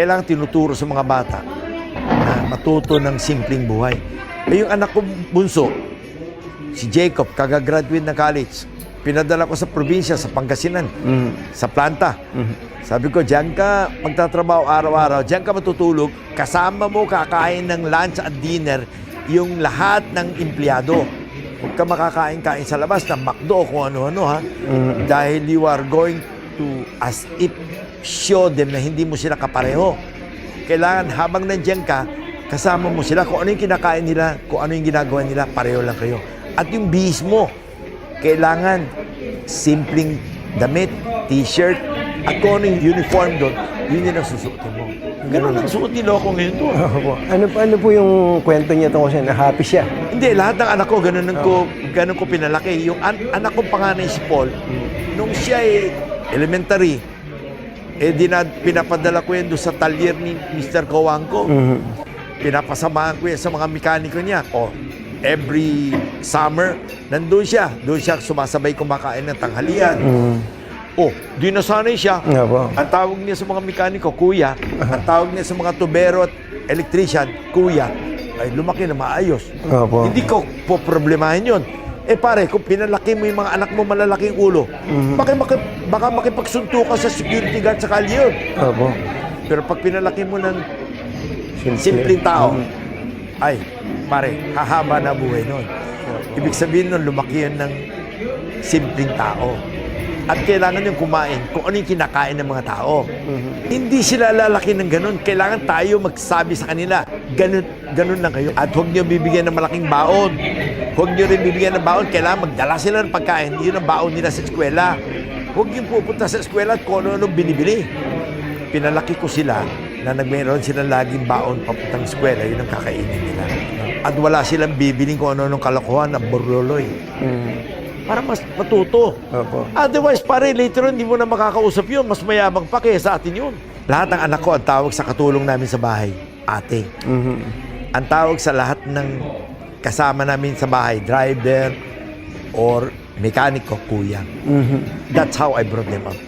Kailangan tinuturo sa mga bata na matuto ng simpleng buhay. Yung anak ko bunso, si Jacob, kagagraduate ng college. Pinadala ko sa probinsya, sa Pangasinan, sa planta. Sabi ko, diyan ka magtatrabaho araw-araw, diyan ka matutulog, kasama mo kakain ng lunch at dinner yung lahat ng empleyado. Huwag ka makakain-kain sa labas ng McDo kung ano-ano, ha? Dahil you are going to, as if, show them na hindi mo sila kapareho. Kailangan habang nandiyan ka, kasama mo sila. Kung ano yung kinakain nila, kung ano yung ginagawa nila, pareho lang kayo. At yung bihis mo, kailangan simpleng damit, t-shirt, at kung ano yung uniform doon, yun yung susuotin mo. Ganun ang suot ni Loco ngayon doon. Ano po yung kwento niya tungkol siya? Na happy siya? Hindi, lahat ng anak ko, ganun ko pinalaki. Yung anak kong panganay si Paul, nung siya ay elementary, pinapadala ko yan doon sa talyer ni Mr. Kawangko. Pinapasamahan ko yan sa mga mekaniko niya. Every summer, nandun siya. Doon siya sumasabay kumakain ng tanghalian. Di nasanay siya. Ang tawag niya sa mga mekaniko, kuya. Ang tawag niya sa mga tubero at electrician, kuya. Ay, lumaki na maayos. Hindi ko po problemahin yun. Pare, kung pinalaki mo yung mga anak mo malalaking ulo, baka makipagsunto ka sa security guard sa kalye yun. Pero pag pinalaki mo ng simpleng tao, ay, pare, hahaba na buhay nun. Ibig sabihin nun, lumaki yun ng simpleng tao. At kailangan yung kumain kung ano yung kinakain ng mga tao. Hindi sila lalaki ng ganun. Kailangan tayo magsabi sa kanila, ganun lang kayo. At huwag niyo bibigyan ng malaking baon. Huwag niyo rin bibigyan ng baon. Kailangan magdala sila ng pagkain. Yun ang baon nila sa eskwela. Huwag yung pupunta sa eskwela at kung ano binibili. Pinalaki ko sila na nagmeron sila laging baon papuntang eskwela. Yun ang kakainin nila. At wala silang bibiling kung ano-anong kalokohan na burloloy. Para mas matuto. Otherwise, pare, later on, hindi mo na makakausap yun. Mas mayabang pa kaya sa atin yun. Lahat ng anak ko, ang tawag sa katulong namin sa bahay, ate. Ang tawag sa lahat ng kasama namin sa bahay, driver or mekaniko, kuya. That's how I brought them up.